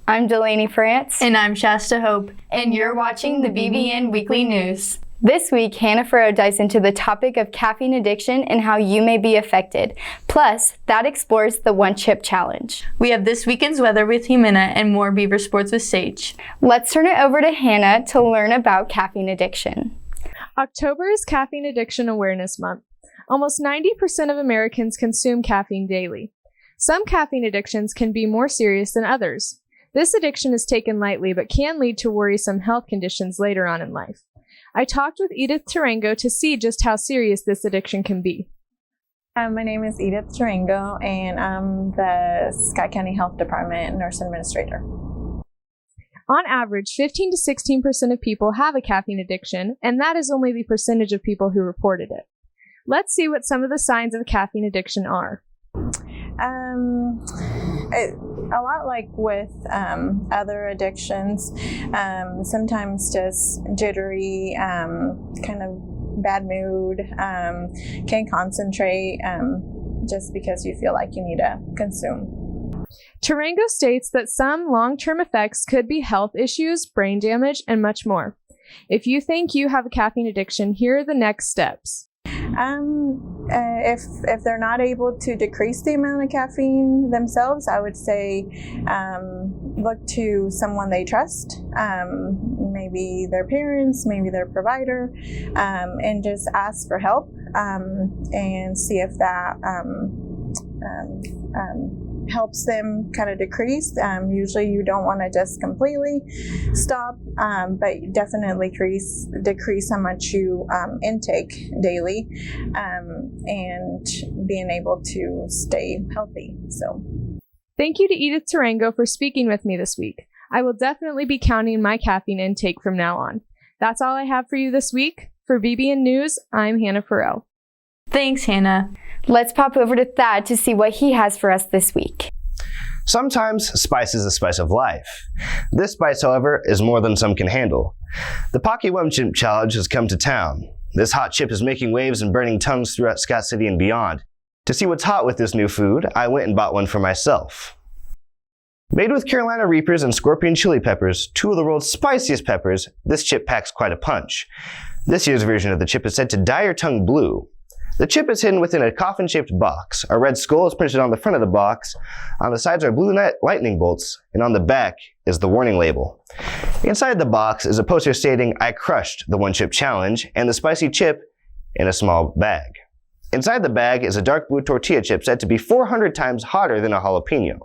I'm Delaney France. And I'm Shasta Hope. And you're watching the BBN Weekly News. This week, Hannah Farrow dives into the topic of caffeine addiction and how you may be affected. Plus, that explores the One Chip Challenge. We have this weekend's weather with Jimena and more Beaver Sports with Sage. Let's turn it over to Hannah to learn about caffeine addiction. October is Caffeine Addiction Awareness Month. Almost 90% of Americans consume caffeine daily. Some caffeine addictions can be more serious than others. This addiction is taken lightly but can lead to worrisome health conditions later on in life. I talked with Edith Tarango to see just how serious this addiction can be. My name is Edith Tarango, and I'm the Scott County Health Department Nurse Administrator. On average, 15 to 16% of people have a caffeine addiction, and that is only the percentage of people who reported it. Let's see what some of the signs of caffeine addiction are. A lot like with other addictions, sometimes just jittery, kind of bad mood, can't concentrate just because you feel like you need to consume. Tarango states that some long-term effects could be health issues, brain damage, and much more. If you think you have a caffeine addiction, here are the next steps. If they're not able to decrease the amount of caffeine themselves, I would say look to someone they trust, maybe their parents, maybe their provider, and just ask for help and see if that helps them kind of decrease. Usually you don't want to just completely stop, but definitely decrease how much you intake daily, and being able to stay healthy. So, thank you to Edith Tarango for speaking with me this week. I will definitely be counting my caffeine intake from now on. That's all I have for you this week. For BBN News, I'm Hannah Farrow. Thanks, Hannah. Let's pop over to Thad to see what he has for us this week. Sometimes spice is the spice of life. This spice, however, is more than some can handle. The Pocky One Chip Challenge has come to town. This hot chip is making waves and burning tongues throughout Scott City and beyond. To see what's hot with this new food, I went and bought one for myself. Made with Carolina Reapers and Scorpion chili peppers, two of the world's spiciest peppers, this chip packs quite a punch. This year's version of the chip is said to dye your tongue blue. The chip is hidden within a coffin-shaped box. A red skull is printed on the front of the box. On the sides are blue lightning bolts, and on the back is the warning label. Inside the box is a poster stating, "I crushed the One Chip Challenge," and the spicy chip in a small bag. Inside the bag is a dark blue tortilla chip said to be 400 times hotter than a jalapeno.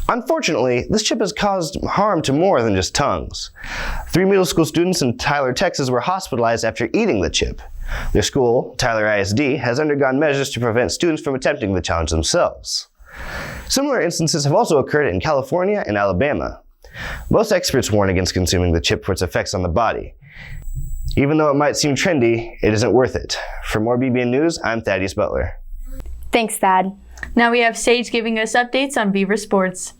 Unfortunately, this chip has caused harm to more than just tongues. 3 middle school students in Tyler, Texas were hospitalized after eating the chip. Their school, Tyler ISD, has undergone measures to prevent students from attempting the challenge themselves. Similar instances have also occurred in California and Alabama. Most experts warn against consuming the chip for its effects on the body. Even though it might seem trendy, it isn't worth it. For more BBN News, I'm Thaddeus Butler. Thanks, Thad. Now we have Sage giving us updates on Beaver Sports.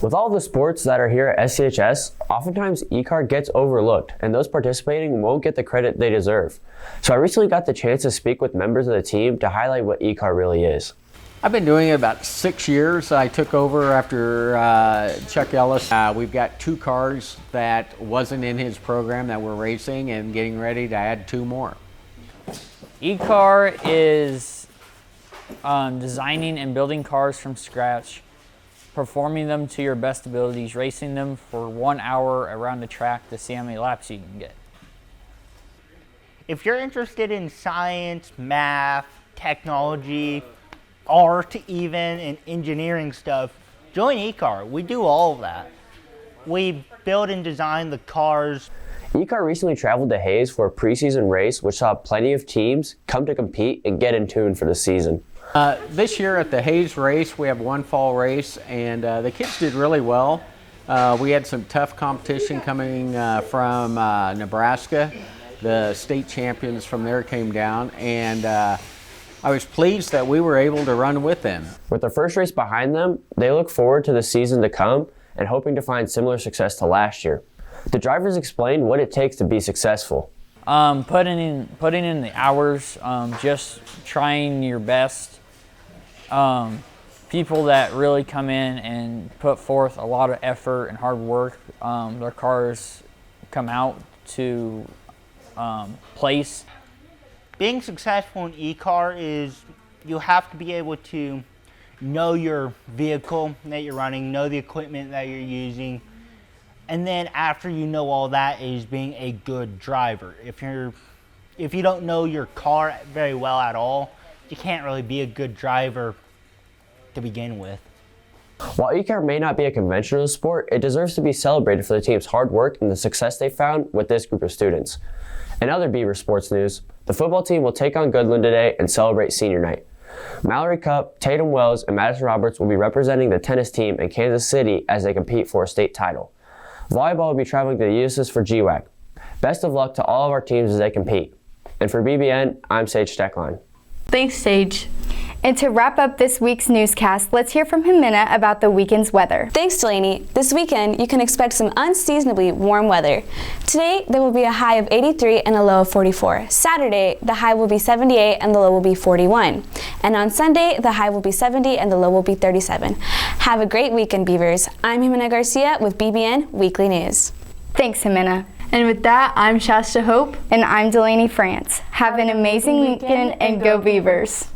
With all the sports that are here at SCHS, oftentimes e-card gets overlooked and those participating won't get the credit they deserve. So I recently got the chance to speak with members of the team to highlight what e-card really is. I've been doing it about 6 years. I took over after Chuck Ellis. We've got 2 cars that wasn't in his program that we're racing and getting ready to add 2 more. E-car is designing and building cars from scratch, performing them to your best abilities, racing them for 1 hour around the track to see how many laps you can get. If you're interested in science, math, technology, art even, and engineering stuff, join e-car. We do all of that. We build and design the cars. e-car recently traveled to Hayes for a preseason race which saw plenty of teams come to compete and get in tune for the season. This year at the Hayes race, we have 1 fall race, and the kids did really well. We had some tough competition coming from Nebraska. The state champions from there came down, and I was pleased that we were able to run with them. With their first race behind them, they look forward to the season to come and hoping to find similar success to last year. The drivers explained what it takes to be successful. putting in the hours, just trying your best. People that really come in and put forth a lot of effort and hard work, their cars come out to place. Being successful in e-car is you have to be able to know your vehicle that you're running, know the equipment that you're using, and then after you know all that is being a good driver. If you don't know your car very well at all, you can't really be a good driver to begin with. While e-car may not be a conventional sport, it deserves to be celebrated for the team's hard work and the success they found with this group of students. In other Beaver sports news, the football team will take on Goodland today and celebrate senior night. Mallory Cup, Tatum Wells, and Madison Roberts will be representing the tennis team in Kansas City as they compete for a state title. Volleyball will be traveling to the USS for GWAC. Best of luck to all of our teams as they compete. And for BBN, I'm Sage Steckline. Thanks, Sage. And to wrap up this week's newscast, let's hear from Jimena about the weekend's weather. Thanks, Delaney. This weekend, you can expect some unseasonably warm weather. Today, there will be a high of 83 and a low of 44. Saturday, the high will be 78 and the low will be 41. And on Sunday, the high will be 70 and the low will be 37. Have a great weekend, Beavers. I'm Jimena Garcia with BBN Weekly News. Thanks, Jimena. And with that, I'm Shasta Hope. And I'm Delaney France. Have an amazing weekend and go Beavers.